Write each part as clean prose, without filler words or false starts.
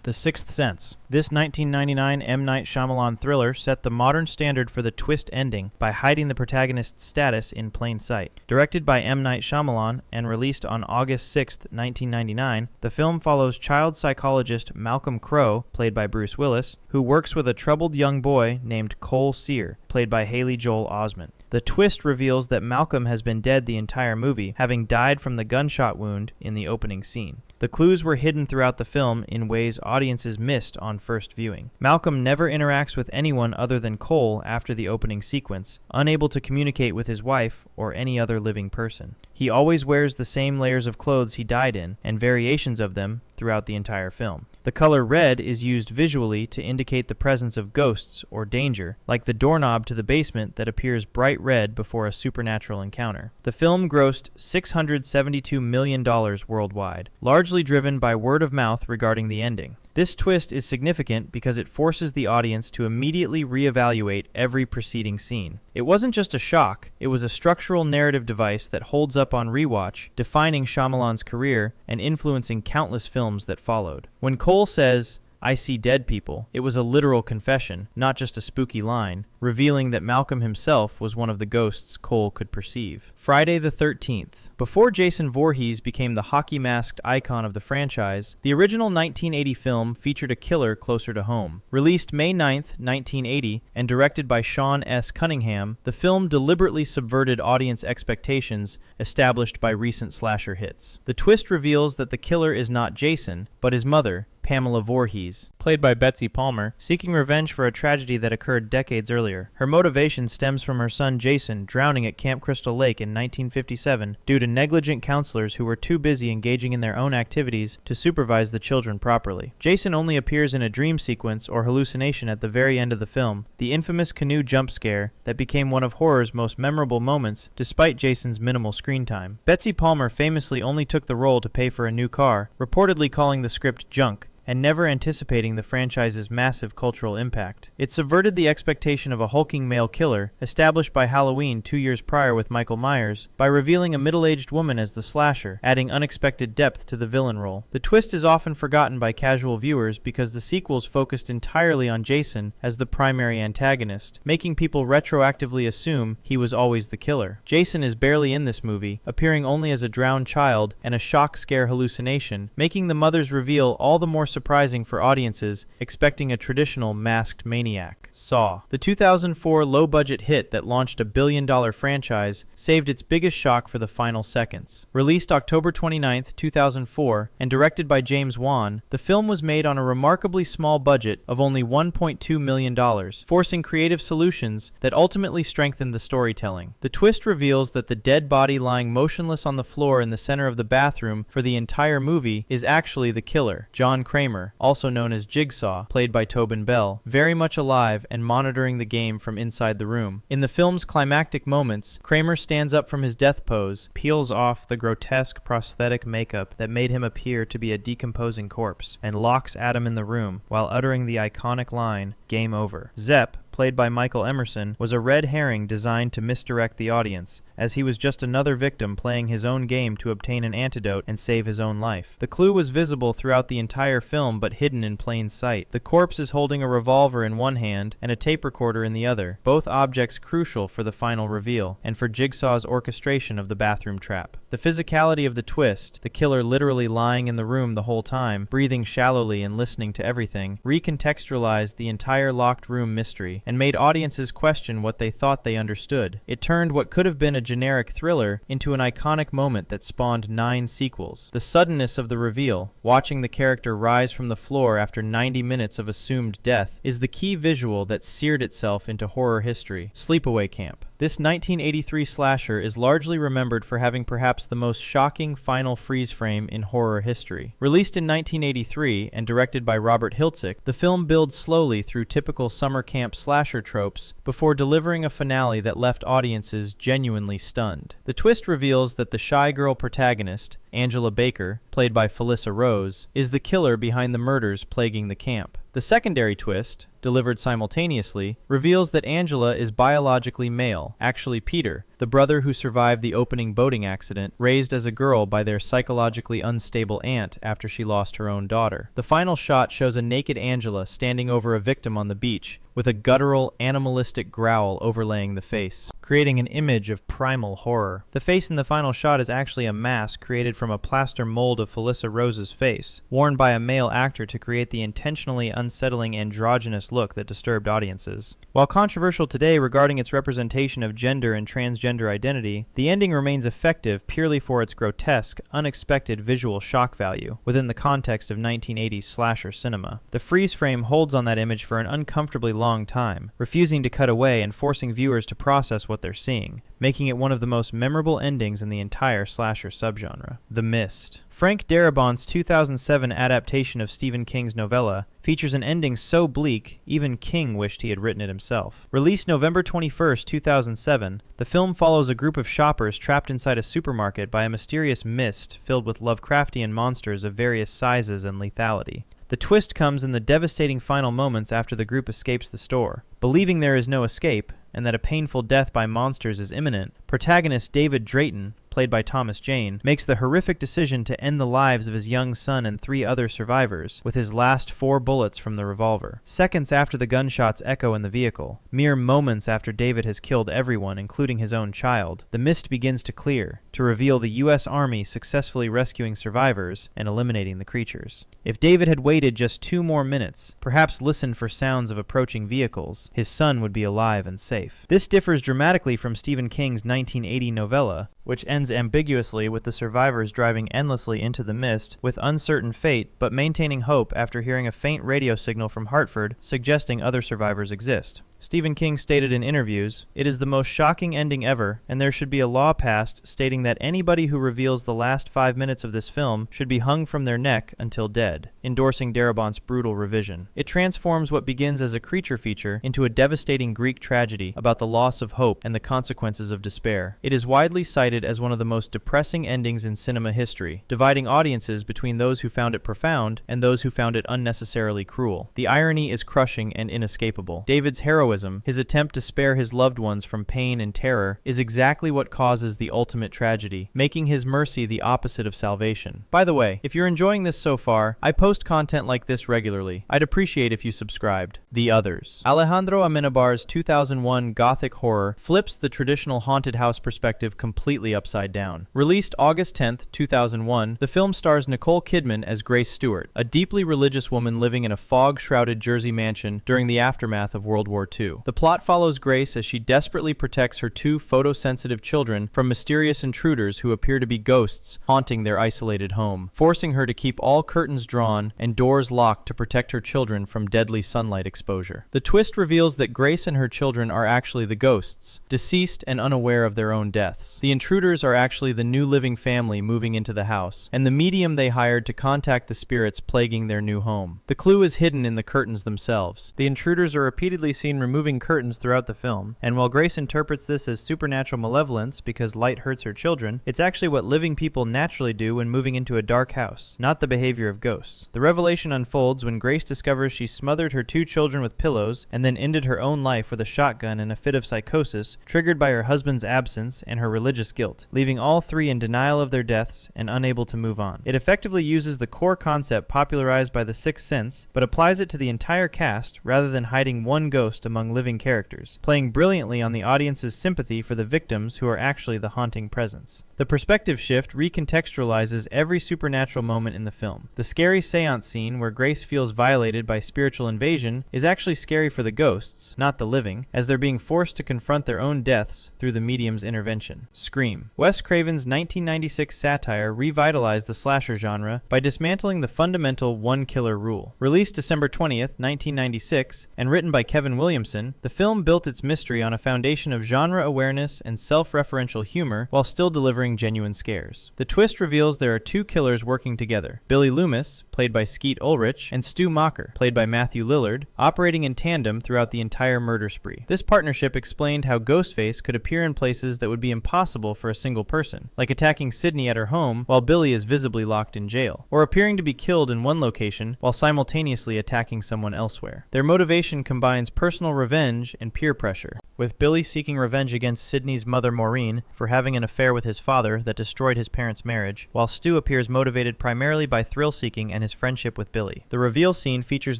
The Sixth Sense. This 1999 M. Night Shyamalan thriller set the modern standard for the twist ending by hiding the protagonist's status in plain sight. Directed by M. Night Shyamalan and released on August 6, 1999, the film follows child psychologist Malcolm Crowe, played by Bruce Willis, who works with a troubled young boy named Cole Sear, played by Haley Joel Osment. The twist reveals that Malcolm has been dead the entire movie, having died from the gunshot wound in the opening scene. The clues were hidden throughout the film in ways audiences missed on first viewing. Malcolm never interacts with anyone other than Cole after the opening sequence, unable to communicate with his wife or any other living person. He always wears the same layers of clothes he died in, and variations of them throughout the entire film. The color red is used visually to indicate the presence of ghosts or danger, like the doorknob to the basement that appears bright red before a supernatural encounter. The film grossed $672 million worldwide, largely driven by word of mouth regarding the ending. This twist is significant because it forces the audience to immediately reevaluate every preceding scene. It wasn't just a shock, it was a structural narrative device that holds up on rewatch, defining Shyamalan's career and influencing countless films that followed. When Cole says, "I see dead people," it was a literal confession, not just a spooky line, revealing that Malcolm himself was one of the ghosts Cole could perceive. Friday the 13th. Before Jason Voorhees became the hockey-masked icon of the franchise, the original 1980 film featured a killer closer to home. Released May 9th, 1980, and directed by Sean S. Cunningham, the film deliberately subverted audience expectations established by recent slasher hits. The twist reveals that the killer is not Jason, but his mother, Pamela Voorhees, played by Betsy Palmer, seeking revenge for a tragedy that occurred decades earlier. Her motivation stems from her son Jason drowning at Camp Crystal Lake in 1957 due to negligent counselors who were too busy engaging in their own activities to supervise the children properly. Jason only appears in a dream sequence or hallucination at the very end of the film, the infamous canoe jump scare that became one of horror's most memorable moments despite Jason's minimal screen time. Betsy Palmer famously only took the role to pay for a new car, reportedly calling the script junk, and never anticipating the franchise's massive cultural impact. It subverted the expectation of a hulking male killer, established by Halloween 2 years prior with Michael Myers, by revealing a middle-aged woman as the slasher, adding unexpected depth to the villain role. The twist is often forgotten by casual viewers because the sequels focused entirely on Jason as the primary antagonist, making people retroactively assume he was always the killer. Jason is barely in this movie, appearing only as a drowned child and a shock scare hallucination, making the mother's reveal all the more surprising for audiences expecting a traditional masked maniac. Saw. The 2004 low-budget hit that launched a billion-dollar franchise saved its biggest shock for the final seconds. Released October 29, 2004, and directed by James Wan, the film was made on a remarkably small budget of only $1.2 million, forcing creative solutions that ultimately strengthened the storytelling. The twist reveals that the dead body lying motionless on the floor in the center of the bathroom for the entire movie is actually the killer, John Kramer, also known as Jigsaw, played by Tobin Bell, very much alive and monitoring the game from inside the room. In the film's climactic moments, Kramer stands up from his death pose, peels off the grotesque prosthetic makeup that made him appear to be a decomposing corpse, and locks Adam in the room while uttering the iconic line, "Game over." Zepp, played by Michael Emerson, was a red herring designed to misdirect the audience, as he was just another victim playing his own game to obtain an antidote and save his own life. The clue was visible throughout the entire film but hidden in plain sight. The corpse is holding a revolver in one hand and a tape recorder in the other, both objects crucial for the final reveal, and for Jigsaw's orchestration of the bathroom trap. The physicality of the twist, the killer literally lying in the room the whole time, breathing shallowly and listening to everything, recontextualized the entire locked room mystery, and made audiences question what they thought they understood. It turned what could have been a generic thriller into an iconic moment that spawned 9 sequels. The suddenness of the reveal, watching the character rise from the floor after 90 minutes of assumed death, is the key visual that seared itself into horror history. Sleepaway Camp. This 1983 slasher is largely remembered for having perhaps the most shocking final freeze frame in horror history. Released in 1983 and directed by Robert Hiltzik, the film builds slowly through typical summer camp slasher tropes before delivering a finale that left audiences genuinely stunned. The twist reveals that the shy girl protagonist, Angela Baker, played by Felissa Rose, is the killer behind the murders plaguing the camp. The secondary twist, delivered simultaneously, reveals that Angela is biologically male, actually Peter, the brother who survived the opening boating accident, raised as a girl by their psychologically unstable aunt after she lost her own daughter. The final shot shows a naked Angela standing over a victim on the beach, with a guttural, animalistic growl overlaying the face, creating an image of primal horror. The face in the final shot is actually a mask created from a plaster mold of Felissa Rose's face, worn by a male actor to create the intentionally unsettling androgynous look that disturbed audiences. While controversial today regarding its representation of gender and transgender identity, the ending remains effective purely for its grotesque, unexpected visual shock value within the context of 1980s slasher cinema. The freeze frame holds on that image for an uncomfortably long time, refusing to cut away and forcing viewers to process what they're seeing, making it one of the most memorable endings in the entire slasher subgenre. The Mist. Frank Darabont's 2007 adaptation of Stephen King's novella features an ending so bleak, even King wished he had written it himself. Released November 21, 2007, the film follows a group of shoppers trapped inside a supermarket by a mysterious mist filled with Lovecraftian monsters of various sizes and lethality. The twist comes in the devastating final moments after the group escapes the store. Believing there is no escape, and that a painful death by monsters is imminent, protagonist David Drayton, played by Thomas Jane, makes the horrific decision to end the lives of his young son and 3 other survivors with his last 4 bullets from the revolver. Seconds after the gunshots echo in the vehicle, mere moments after David has killed everyone, including his own child, the mist begins to clear, to reveal the U.S. Army successfully rescuing survivors and eliminating the creatures. If David had waited just 2 more minutes, perhaps listened for sounds of approaching vehicles, his son would be alive and safe. This differs dramatically from Stephen King's 1980 novella, which ends ambiguously with the survivors driving endlessly into the mist with uncertain fate but maintaining hope after hearing a faint radio signal from Hartford suggesting other survivors exist. Stephen King stated in interviews, "It is the most shocking ending ever, and there should be a law passed stating that anybody who reveals the last 5 minutes of this film should be hung from their neck until dead," endorsing Darabont's brutal revision. It transforms what begins as a creature feature into a devastating Greek tragedy about the loss of hope and the consequences of despair. It is widely cited as one of the most depressing endings in cinema history, dividing audiences between those who found it profound and those who found it unnecessarily cruel. The irony is crushing and inescapable. David's heroism, his attempt to spare his loved ones from pain and terror, is exactly what causes the ultimate tragedy, making his mercy the opposite of salvation. By the way, if you're enjoying this so far, I post content like this regularly. I'd appreciate if you subscribed. The Others. Alejandro Amenabar's 2001 gothic horror flips the traditional haunted house perspective completely upside down. Released August 10, 2001, the film stars Nicole Kidman as Grace Stewart, a deeply religious woman living in a fog-shrouded Jersey mansion during the aftermath of World War II. The plot follows Grace as she desperately protects her 2 photosensitive children from mysterious intruders who appear to be ghosts haunting their isolated home, forcing her to keep all curtains drawn and doors locked to protect her children from deadly sunlight exposure. The twist reveals that Grace and her children are actually the ghosts, deceased and unaware of their own deaths. The intruders are actually the new living family moving into the house, and the medium they hired to contact the spirits plaguing their new home. The clue is hidden in the curtains themselves. The intruders are repeatedly seen removing curtains throughout the film, and while Grace interprets this as supernatural malevolence because light hurts her children, it's actually what living people naturally do when moving into a dark house, not the behavior of ghosts. The revelation unfolds when Grace discovers she smothered her 2 children with pillows and then ended her own life with a shotgun in a fit of psychosis triggered by her husband's absence and her religious guilt, leaving all 3 in denial of their deaths and unable to move on. It effectively uses the core concept popularized by The Sixth Sense, but applies it to the entire cast rather than hiding one ghost among living characters, playing brilliantly on the audience's sympathy for the victims who are actually the haunting presence. The perspective shift recontextualizes every supernatural moment in the film. The scary seance scene where Grace feels violated by spiritual invasion is actually scary for the ghosts, not the living, as they're being forced to confront their own deaths through the medium's intervention. Scream. Wes Craven's 1996 satire revitalized the slasher genre by dismantling the fundamental one-killer rule. Released December 20th, 1996, and written by Kevin Williamson, Williamson, the film built its mystery on a foundation of genre awareness and self-referential humor while still delivering genuine scares. The twist reveals there are two killers working together: Billy Loomis, played by Skeet Ulrich, and Stu Macher, played by Matthew Lillard, operating in tandem throughout the entire murder spree. This partnership explained how Ghostface could appear in places that would be impossible for a single person, like attacking Sydney at her home while Billy is visibly locked in jail, or appearing to be killed in one location while simultaneously attacking someone elsewhere. Their motivation combines personal revenge and peer pressure, with Billy seeking revenge against Sydney's mother Maureen for having an affair with his father that destroyed his parents' marriage, while Stu appears motivated primarily by thrill-seeking and his friendship with Billy. The reveal scene features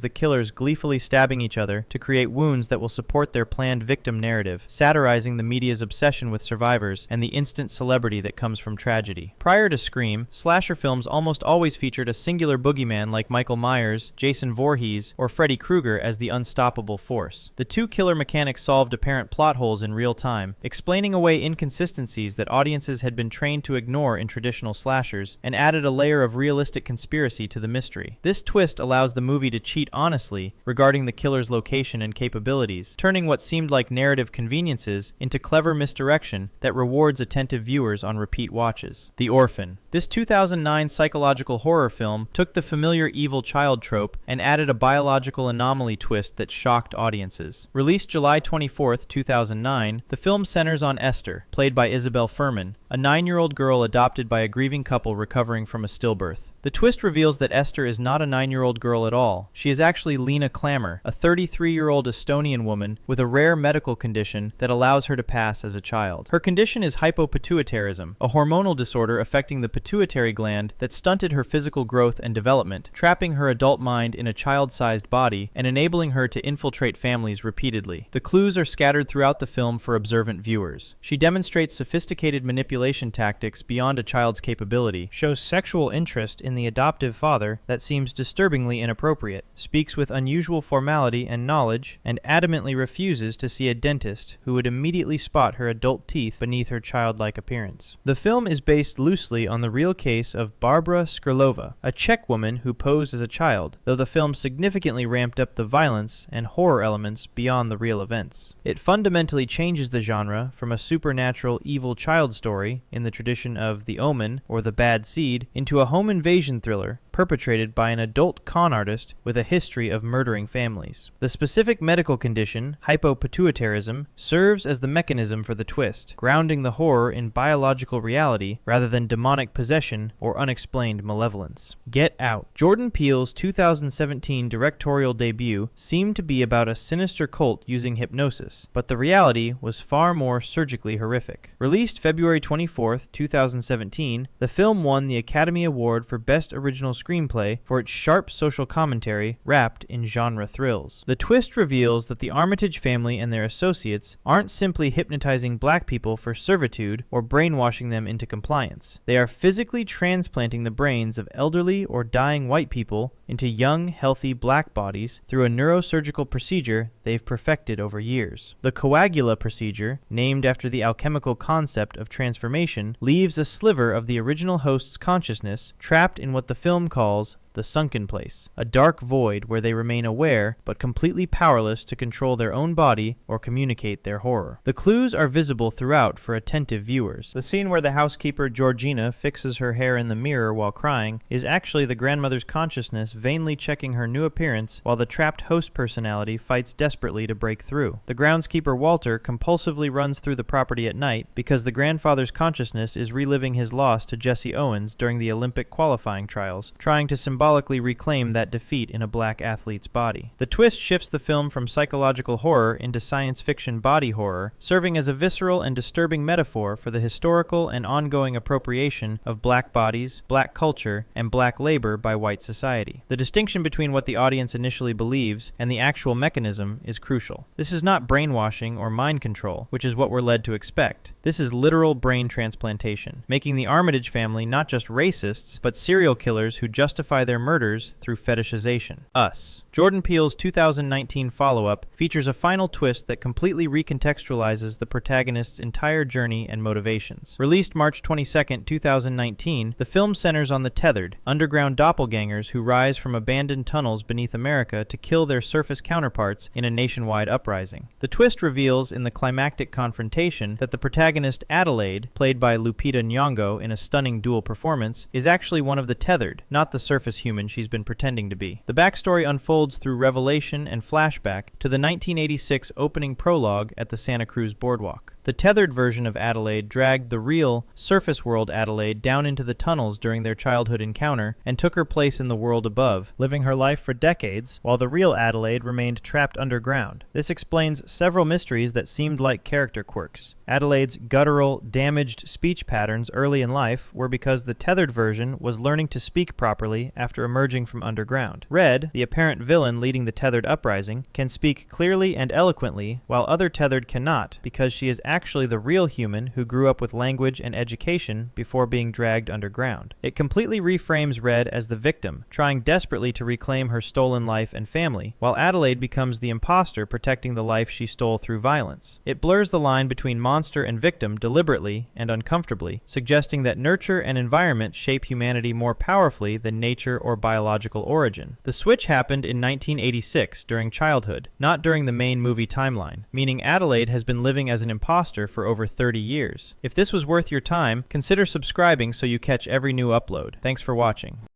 the killers gleefully stabbing each other to create wounds that will support their planned victim narrative, satirizing the media's obsession with survivors and the instant celebrity that comes from tragedy. Prior to Scream, slasher films almost always featured a singular boogeyman like Michael Myers, Jason Voorhees, or Freddy Krueger as the unstoppable force. The two killer mechanics solved apparent plot holes in real time, explaining away inconsistencies that audiences had been trained to ignore in traditional slashers, and added a layer of realistic conspiracy to the mystery. This twist allows the movie to cheat honestly regarding the killer's location and capabilities, turning what seemed like narrative conveniences into clever misdirection that rewards attentive viewers on repeat watches. The Orphan. This 2009 psychological horror film took the familiar evil child trope and added a biological anomaly twist that shocked audiences. Released July 24, 2009, the film centers on Esther, played by Isabel Fuhrman, a 9-year-old girl adopted by a grieving couple recovering from a stillbirth. The twist reveals that Esther is not a 9-year-old girl at all. She is actually Lena Klammer, a 33-year-old Estonian woman with a rare medical condition that allows her to pass as a child. Her condition is hypopituitarism, a hormonal disorder affecting the pituitary gland that stunted her physical growth and development, trapping her adult mind in a child-sized body and enabling her to infiltrate families repeatedly. The clues are scattered throughout the film for observant viewers. She demonstrates sophisticated manipulation tactics beyond a child's capability, shows sexual interest in the adoptive father that seems disturbingly inappropriate, speaks with unusual formality and knowledge, and adamantly refuses to see a dentist who would immediately spot her adult teeth beneath her childlike appearance. The film is based loosely on the real case of Barbara Skrylova, a Czech woman who posed as a child, though the film significantly ramped up the violence and horror elements beyond the real events. It fundamentally changes the genre from a supernatural evil child story in the tradition of The Omen or The Bad Seed into a home invasion thriller perpetrated by an adult con artist with a history of murdering families. The specific medical condition, hypopituitarism, serves as the mechanism for the twist, grounding the horror in biological reality rather than demonic possession or unexplained malevolence. Get Out. Jordan Peele's 2017 directorial debut seemed to be about a sinister cult using hypnosis, but the reality was far more surgically horrific. Released February 24, 2017, the film won the Academy Award for Best Original Screenplay for its sharp social commentary wrapped in genre thrills. The twist reveals that the Armitage family and their associates aren't simply hypnotizing black people for servitude or brainwashing them into compliance. They are physically transplanting the brains of elderly or dying white people into young, healthy black bodies through a neurosurgical procedure they've perfected over years. The coagula procedure, named after the alchemical concept of transformation, leaves a sliver of the original host's consciousness trapped in what the film calls the sunken place, a dark void where they remain aware but completely powerless to control their own body or communicate their horror. The clues are visible throughout for attentive viewers. The scene where the housekeeper Georgina fixes her hair in the mirror while crying is actually the grandmother's consciousness vainly checking her new appearance while the trapped host personality fights desperately to break through. The groundskeeper Walter compulsively runs through the property at night because the grandfather's consciousness is reliving his loss to Jesse Owens during the Olympic qualifying trials, trying to symbolically reclaim that defeat in a black athlete's body. The twist shifts the film from psychological horror into science fiction body horror, serving as a visceral and disturbing metaphor for the historical and ongoing appropriation of black bodies, black culture, and black labor by white society. The distinction between what the audience initially believes and the actual mechanism is crucial. This is not brainwashing or mind control, which is what we're led to expect. This is literal brain transplantation, making the Armitage family not just racists, but serial killers who justify their murders through fetishization. Us. Jordan Peele's 2019 follow-up features a final twist that completely recontextualizes the protagonist's entire journey and motivations. Released March 22, 2019, the film centers on the tethered, underground doppelgangers who rise from abandoned tunnels beneath America to kill their surface counterparts in a nationwide uprising. The twist reveals in the climactic confrontation that the protagonist Adelaide, played by Lupita Nyong'o in a stunning dual performance, is actually one of the tethered, not the surface human she's been pretending to be. The backstory unfolds through revelation and flashback to the 1986 opening prologue at the Santa Cruz boardwalk. The tethered version of Adelaide dragged the real, surface world Adelaide down into the tunnels during their childhood encounter and took her place in the world above, living her life for decades, while the real Adelaide remained trapped underground. This explains several mysteries that seemed like character quirks. Adelaide's guttural, damaged speech patterns early in life were because the tethered version was learning to speak properly after emerging from underground. Red, the apparent villain leading the tethered uprising, can speak clearly and eloquently, while other tethered cannot, because she is actually the real human who grew up with language and education before being dragged underground. It completely reframes Red as the victim, trying desperately to reclaim her stolen life and family, while Adelaide becomes the imposter protecting the life she stole through violence. It blurs the line between monster and victim deliberately and uncomfortably, suggesting that nurture and environment shape humanity more powerfully than nature or biological origin. The switch happened in 1986 during childhood, not during the main movie timeline, meaning Adelaide has been living as an imposter for over 30 years. If this was worth your time, consider subscribing so you catch every new upload. Thanks for watching.